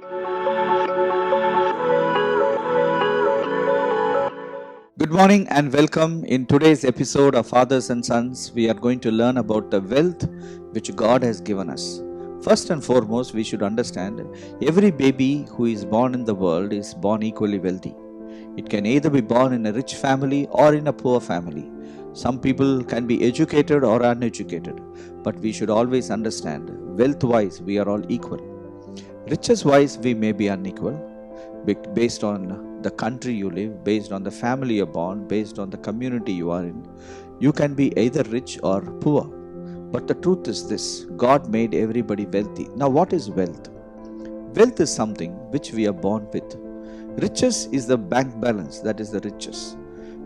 Good morning and welcome. In today's episode of Fathers and Sons, we are going to learn about the wealth which God has given us. First and foremost, we should understand every baby who is born in the world is born equally wealthy. It can either be born in a rich family or in a poor family. Some people can be educated or uneducated, but we should always understand wealth wise, we are all equal. Riches wise, we may be unequal based on the country you live, based on the family you're born, based on the community you are in. You can be either rich or poor. But the truth is this: God made everybody wealthy. Now, what is wealth? Wealth is something which we are born with. Riches is the bank balance, that is the riches.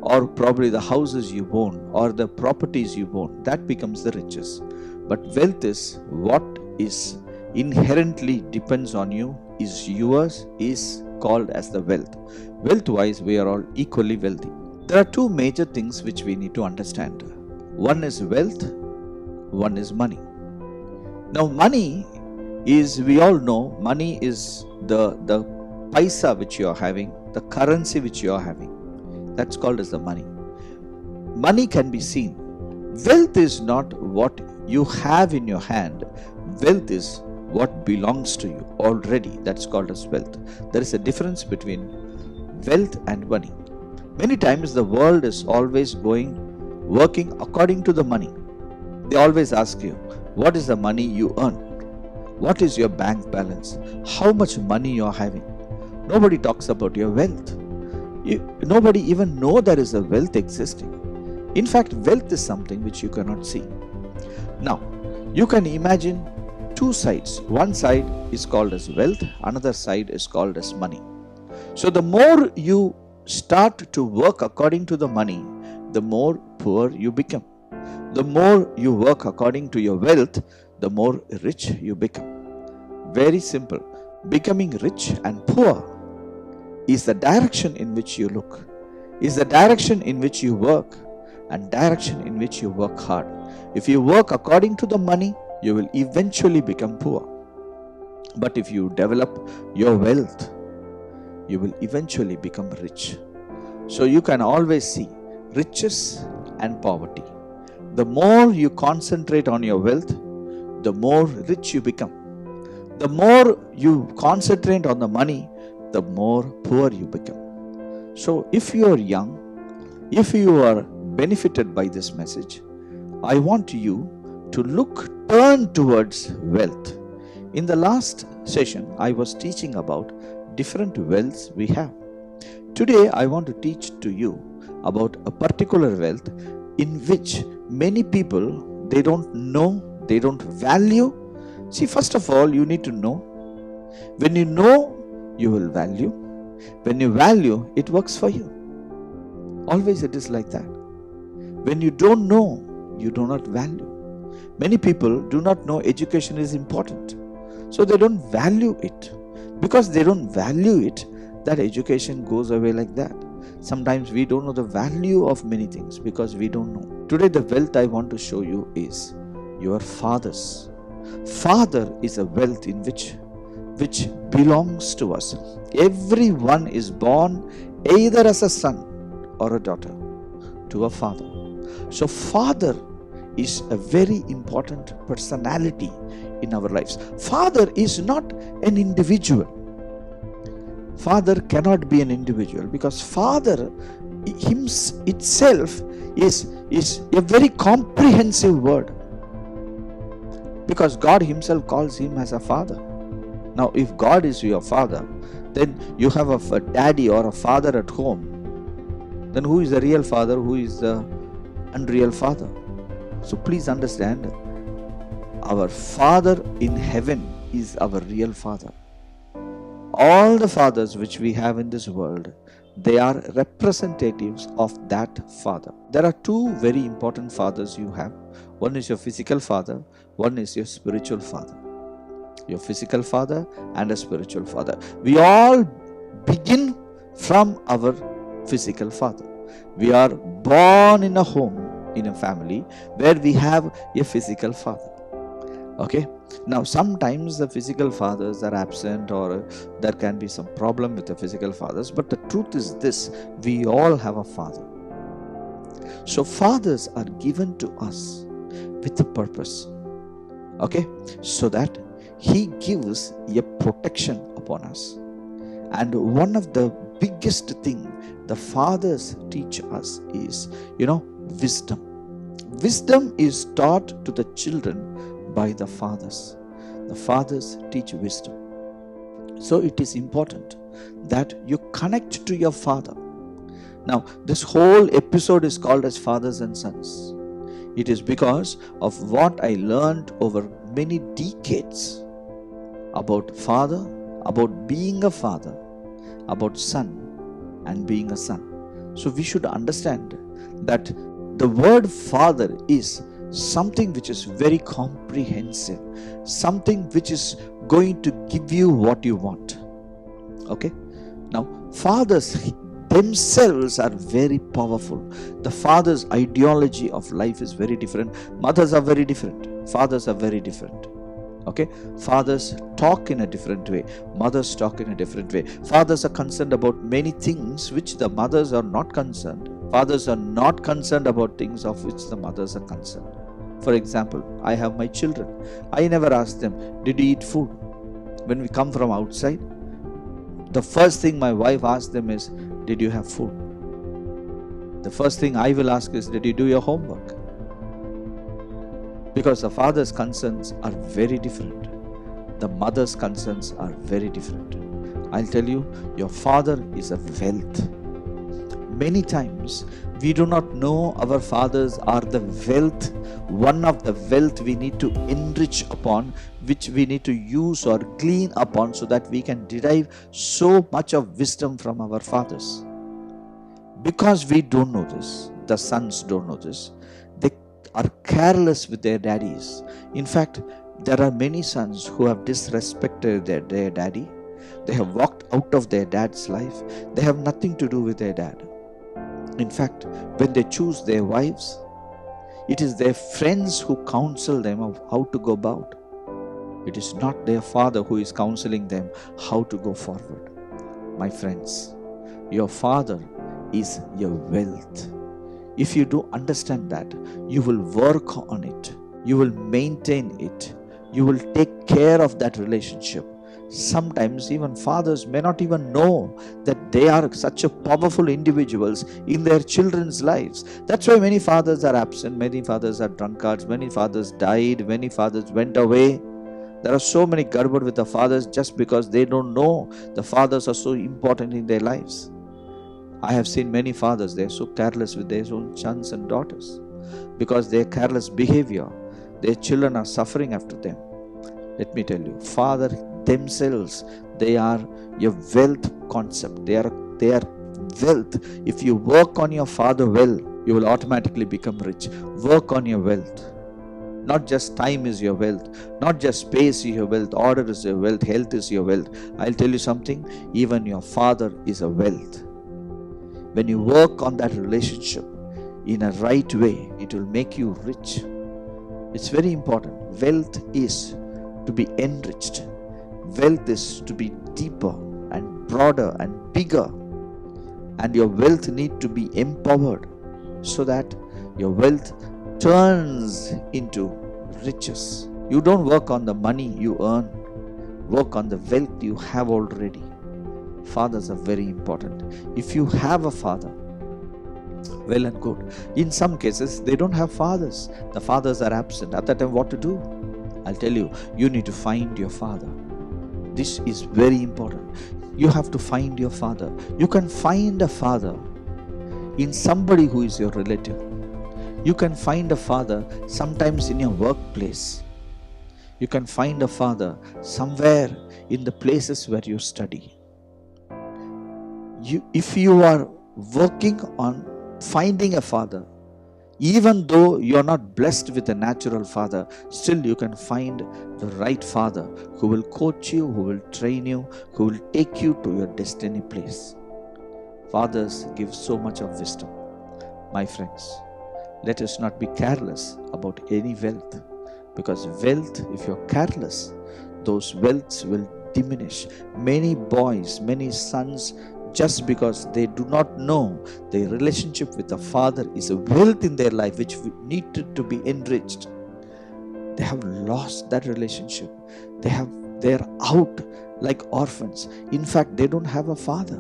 Or probably the houses you own or the properties you own, that becomes the riches. But wealth is what is inherently depends on you, is yours, is called as the wealth. Wealth wise, we are all equally wealthy. There are two major things which we need to understand. One is wealth, one is money. Now, money is, we all know, money is the paisa which you are having, the currency which you are having. That's called as the money. Money can be seen. Wealth is not what you have in your hand. Wealth is what belongs to you already. That's called as wealth. There is a difference between wealth and money. Many times the world is always working according to the money. They always ask you, what is the money you earn? What is your bank balance? How much money you are having? Nobody talks about your wealth. Nobody even know there is a wealth existing. In fact, wealth is something which you cannot see. Now, you can imagine two sides. One side is called as wealth, another side is called as money. So the more you start to work according to the money, the more poor you become. The more you work according to your wealth, the more rich you become. Very simple. Becoming rich and poor is the direction in which you look, is the direction in which you work, and direction in which you work hard. If you work according to the money, you will eventually become poor. But if you develop your wealth, you will eventually become rich. So you can always see riches and poverty. The more you concentrate on your wealth, the more rich you become. The more you concentrate on the money, the more poor you become. So if you are young, if you are benefited by this message, I want you to turn towards wealth. In the last session, I was teaching about different wealths we have. Today, I want to teach to you about a particular wealth in which many people, they don't know, they don't value. See, first of all, you need to know. When you know, you will value. When you value, it works for you. Always it is like that. When you don't know, you do not value. Many people do not know education is important, so they don't value it. Because they don't value it, that education goes away like that. Sometimes we don't know the value of many things because we don't know. Today the wealth I want to show you is your fathers. Father is a wealth in which belongs to us. Everyone is born either as a son or a daughter to a father. So father is a very important personality in our lives. Father is not an individual. Father cannot be an individual because father itself is a very comprehensive word, because God himself calls him as a father. Now, if God is your father, then you have a daddy or a father at home. Then who is the real father? Who is the unreal father? So please understand, our Father in heaven is our real father. All the fathers which we have in this world, they are representatives of that father. There are two very important fathers you have. One is your physical father, one is your spiritual father. Your physical father and a spiritual father. We all begin from our physical father. We are born in a home, in a family where we have a physical father. Okay, now sometimes the physical fathers are absent, or there can be some problem with the physical fathers, but the truth is this: we all have a father. So fathers are given to us with a purpose, okay, so that he gives a protection upon us. And one of the biggest thing the fathers teach us is, wisdom. Wisdom is taught to the children by the fathers. The fathers teach wisdom. So it is important that you connect to your father. Now, this whole episode is called as Fathers and Sons. It is because of what I learned over many decades about father, about being a father, about son, and being a son. So we should understand that the word father is something which is very comprehensive, something which is going to give you what you want. Okay? Now, fathers themselves are very powerful. The father's ideology of life is very different. Mothers are very different. Fathers are very different. Okay, fathers talk in a different way, mothers talk in a different way. Fathers are concerned about many things which the mothers are not concerned. Fathers are not concerned about things of which the mothers are concerned. For example, I have my children. I never ask them, did you eat food? When we come from outside, the first thing my wife asks them is, did you have food? The first thing I will ask is, did you do your homework? Because the father's concerns are very different. The mother's concerns are very different. I'll tell you, your father is a wealth. Many times we do not know our fathers are the wealth, one of the wealth we need to enrich upon, which we need to use or glean upon, so that we can derive so much of wisdom from our fathers. Because we don't know this, the sons don't know this, they are careless with their daddies. In fact, there are many sons who have disrespected their daddy. They have walked out of their dad's life. They have nothing to do with their dad. In fact, when they choose their wives, it is their friends who counsel them of how to go about. It is not their father who is counseling them how to go forward. My friends, your father is your wealth. If you do understand that, you will work on it, you will maintain it, you will take care of that relationship. Sometimes even fathers may not even know that they are such a powerful individuals in their children's lives. That's why many fathers are absent, many fathers are drunkards, many fathers died, many fathers went away. There are so many garbage with the fathers just because they don't know the fathers are so important in their lives. I have seen many fathers, they are so careless with their own sons and daughters. Because their careless behavior, their children are suffering after them. Let me tell you, father themselves, they are your wealth concept. They are wealth. If you work on your father well, you will automatically become rich. Work on your wealth. Not just time is your wealth, not just space is your wealth, order is your wealth, health is your wealth. I'll tell you something, even your father is a wealth. When you work on that relationship in a right way, it will make you rich. It's very important. Wealth is to be enriched. Wealth is to be deeper and broader and bigger. And your wealth need to be empowered so that your wealth turns into riches. You don't work on the money you earn. Work on the wealth you have already. Fathers are very important. If you have a father, well and good. In some cases, they don't have fathers. The fathers are absent. At that time, what to do? I'll tell you, you need to find your father. This is very important. You have to find your father. You can find a father in somebody who is your relative. You can find a father sometimes in your workplace. You can find a father somewhere in the places where you study. If you are working on finding a father, even though you are not blessed with a natural father, still you can find the right father who will coach you, who will train you, who will take you to your destiny place. Fathers give so much of wisdom. My friends, let us not be careless about any wealth. Because wealth, if you're careless, those wealths will diminish. Many boys, many sons, just because they do not know their relationship with the Father is a wealth in their life which needed to be enriched, they have lost that relationship. They're out like orphans. In fact, they don't have a father.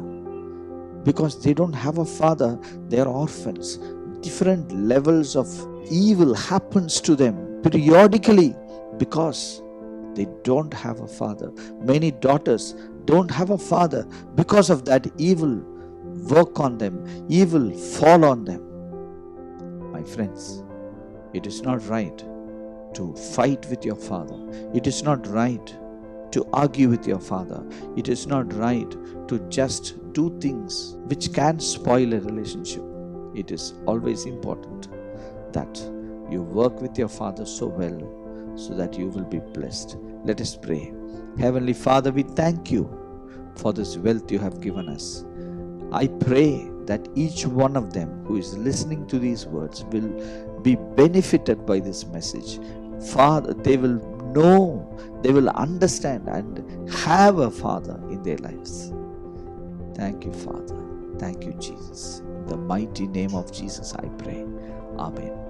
Because they don't have a father, they're orphans. Different levels of evil happens to them periodically because they don't have a father. Many daughters don't have a father. Because of that, evil work on them, evil fall on them. My friends, it is not right to fight with your father. It is not right to argue with your father. It is not right to just do things which can spoil a relationship. It is always important that you work with your father so well so that you will be blessed. Let us pray. Heavenly Father, we thank you for this wealth you have given us. I pray that each one of them who is listening to these words will be benefited by this message. Father, they will know, they will understand and have a father in their lives. Thank you, Father. Thank you, Jesus. In the mighty name of Jesus, I pray. Amen.